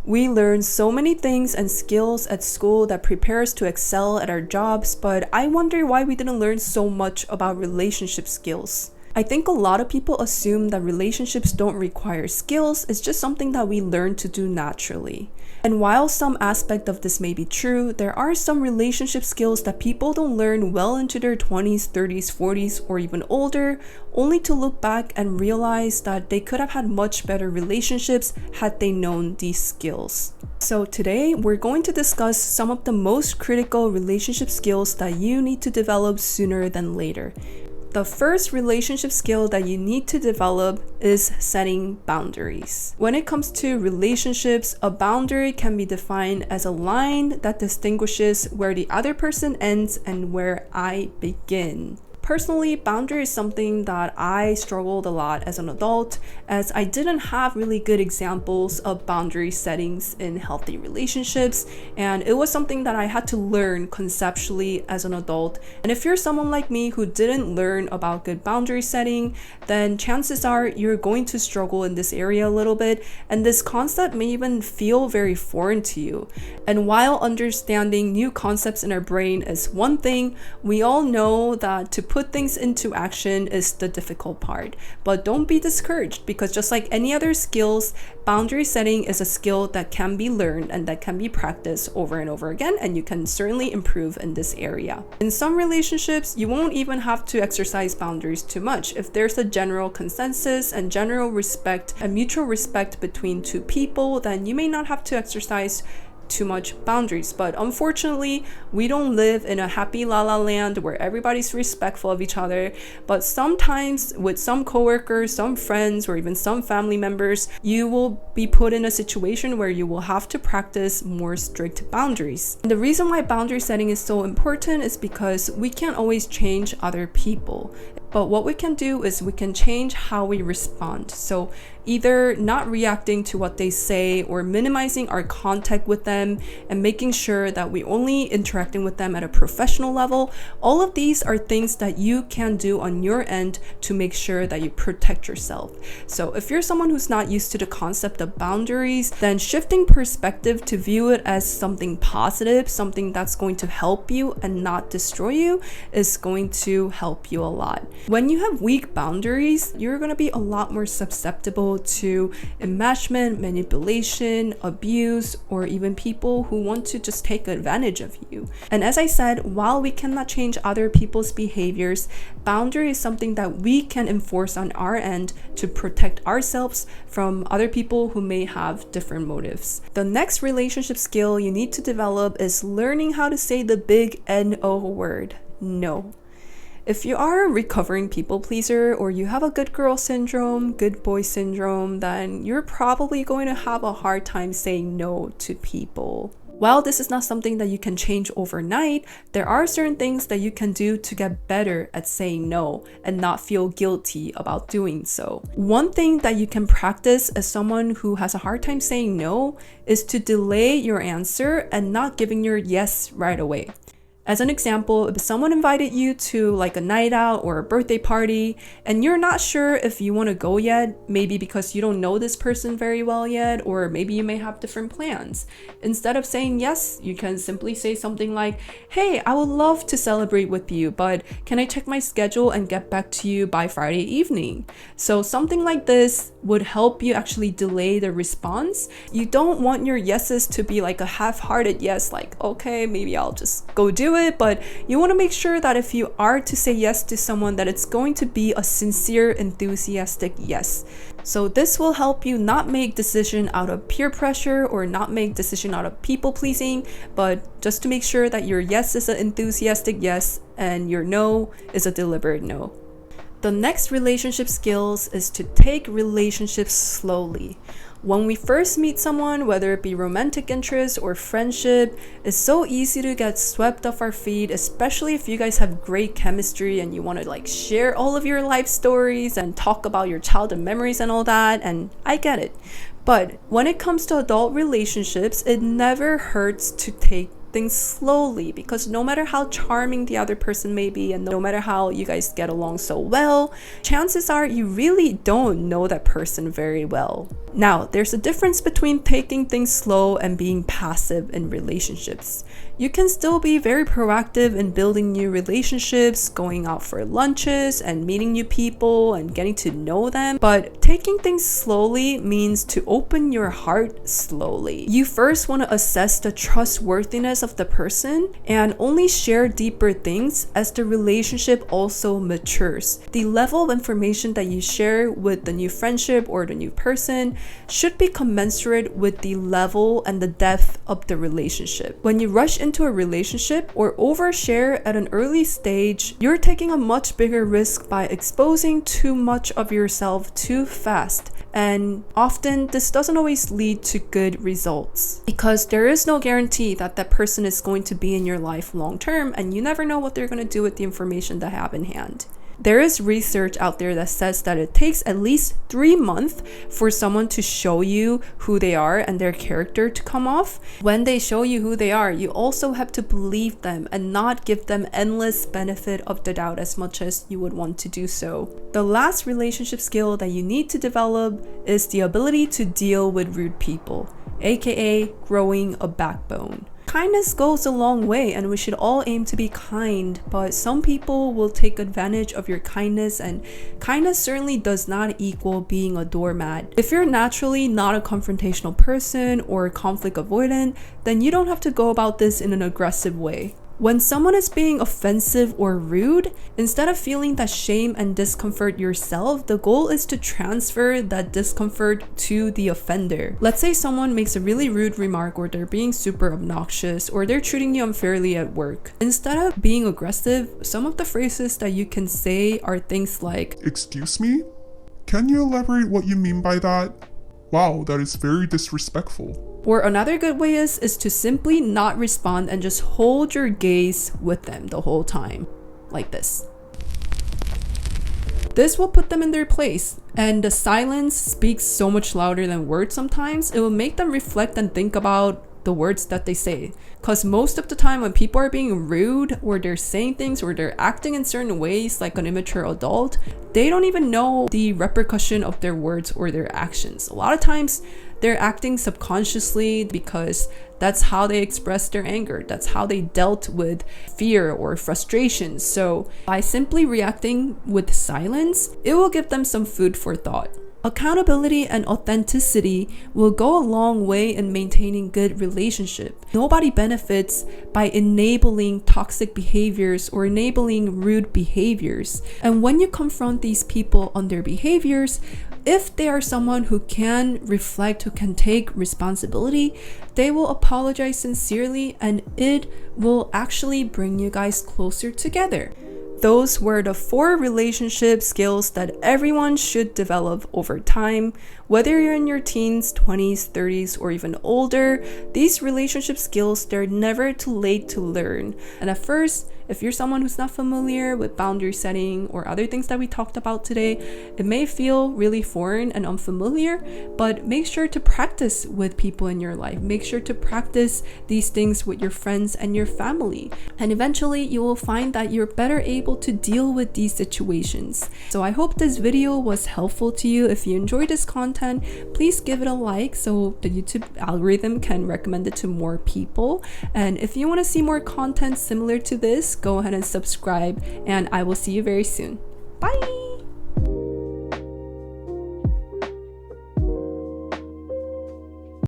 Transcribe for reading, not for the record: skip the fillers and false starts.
We learn so many things and skills at school that prepare us to excel at our jobs, but I wonder why we didn't learn so much about relationship skills. I think a lot of people assume that relationships don't require skills, it's just something that we learn to do naturally. And while some aspect of this may be true, there are some relationship skills that people don't learn well into their 20s, 30s, 40s, or even older, only to look back and realize that they could have had much better relationships had they known these skills. So today, we're going to discuss some of the most critical relationship skills that you need to develop sooner than later. The first relationship skill that you need to develop is setting boundaries. When it comes to relationships, a boundary can be defined as a line that distinguishes where the other person ends and where I begin. Personally, boundary is something that I struggled a lot as an adult, as I didn't have really good examples of boundary settings in healthy relationships, and it was something that I had to learn conceptually as an adult. And if you're someone like me who didn't learn about good boundary setting, then chances are you're going to struggle in this area a little bit, and this concept may even feel very foreign to you. And while understanding new concepts in our brain is one thing, we all know that to put things into action is the difficult part. But don't be discouraged, because just like any other skills, boundary setting is a skill that can be learned and that can be practiced over and over again, and you can certainly improve in this area. In some relationships, you won't even have to exercise boundaries too much. If there's a general consensus and general respect and mutual respect between two people, then you may not have to exercise too much boundaries. But unfortunately, we don't live in a happy la la land where everybody's respectful of each other. But sometimes with some coworkers, some friends, or even some family members, you will be put in a situation where you will have to practice more strict boundaries. And the reason why boundary setting is so important is because we can't always change other people. But what we can do is we can change how we respond. So either not reacting to what they say or minimizing our contact with them and making sure that we only interacting with them at a professional level. All of these are things that you can do on your end to make sure that you protect yourself. So if you're someone who's not used to the concept of boundaries, then shifting perspective to view it as something positive, something that's going to help you and not destroy you, is going to help you a lot. When you have weak boundaries, you're going to be a lot more susceptible to enmeshment, manipulation, abuse, or even people who want to just take advantage of you. And as I said, while we cannot change other people's behaviors, boundary is something that we can enforce on our end to protect ourselves from other people who may have different motives. The next relationship skill you need to develop is learning how to say the big N-O word, no. If you are a recovering people pleaser, or you have a good girl syndrome, good boy syndrome, then you're probably going to have a hard time saying no to people. While this is not something that you can change overnight, there are certain things that you can do to get better at saying no and not feel guilty about doing so. One thing that you can practice as someone who has a hard time saying no is to delay your answer and not giving your yes right away. As an example, if someone invited you to like a night out or a birthday party and you're not sure if you want to go yet, maybe because you don't know this person very well yet, or maybe you may have different plans. Instead of saying yes, you can simply say something like, hey, I would love to celebrate with you, but can I check my schedule and get back to you by Friday evening? So something like this would help you actually delay the response. You don't want your yeses to be like a half-hearted yes, like, okay, maybe I'll just go do it, but you want to make sure that if you are to say yes to someone, that it's going to be a sincere, enthusiastic yes. So this will help you not make decision out of peer pressure or not make decision out of people pleasing, but just to make sure that your yes is an enthusiastic yes and your no is a deliberate no. The next relationship skills is to take relationships slowly. When we first meet someone, whether it be romantic interest or friendship, it's so easy to get swept off our feet, especially if you guys have great chemistry and you want to like share all of your life stories and talk about your childhood memories and all that, and I get it. But when it comes to adult relationships, it never hurts to take things slowly, because no matter how charming the other person may be and no matter how you guys get along so well, chances are you really don't know that person very well. Now, there's a difference between taking things slow and being passive in relationships. You can still be very proactive in building new relationships, going out for lunches and meeting new people and getting to know them, but taking things slowly means to open your heart slowly. You first want to assess the trustworthiness of the person and only share deeper things as the relationship also matures. The level of information that you share with the new friendship or the new person should be commensurate with the level and the depth of the relationship. When you rush into a relationship or overshare at an early stage, you're taking a much bigger risk by exposing too much of yourself too fast. And often this doesn't always lead to good results because there is no guarantee that that person is going to be in your life long term, and you never know what they're going to do with the information they have in hand. There is research out there that says that it takes at least 3 months for someone to show you who they are and their character to come off. When they show you who they are, you also have to believe them and not give them endless benefit of the doubt as much as you would want to do so. The last relationship skill that you need to develop is the ability to deal with rude people, aka growing a backbone. Kindness goes a long way and we should all aim to be kind, but some people will take advantage of your kindness, and kindness certainly does not equal being a doormat. If you're naturally not a confrontational person or conflict avoidant, then you don't have to go about this in an aggressive way. When someone is being offensive or rude, instead of feeling that shame and discomfort yourself, the goal is to transfer that discomfort to the offender. Let's say someone makes a really rude remark, or they're being super obnoxious, or they're treating you unfairly at work. Instead of being aggressive, some of the phrases that you can say are things like, "Excuse me? Can you elaborate what you mean by that? Wow, that is very disrespectful." Or another good way is to simply not respond and just hold your gaze with them the whole time, like this. This will put them in their place, and the silence speaks so much louder than words sometimes. It will make them reflect and think about the words that they say. Because most of the time when people are being rude, or they're saying things, or they're acting in certain ways like an immature adult, they don't even know the repercussion of their words or their actions. A lot of times they're acting subconsciously because that's how they express their anger. That's how they dealt with fear or frustration. So by simply reacting with silence, it will give them some food for thought. Accountability and authenticity will go a long way in maintaining good relationship. Nobody benefits by enabling toxic behaviors or enabling rude behaviors. And when you confront these people on their behaviors, if they are someone who can reflect, who can take responsibility, they will apologize sincerely, and it will actually bring you guys closer together. Those were the 4 relationship skills that everyone should develop over time. Whether you're in your teens, 20s, 30s, or even older, these relationship skills, they're never too late to learn. And at first, if you're someone who's not familiar with boundary setting or other things that we talked about today, it may feel really foreign and unfamiliar, but make sure to practice with people in your life. Make sure to practice these things with your friends and your family. And eventually you will find that you're better able to deal with these situations. So I hope this video was helpful to you. If you enjoyed this content, please give it a like so the YouTube algorithm can recommend it to more people. And if you want to see more content similar to this, go ahead and subscribe, and I will see you very soon. Bye!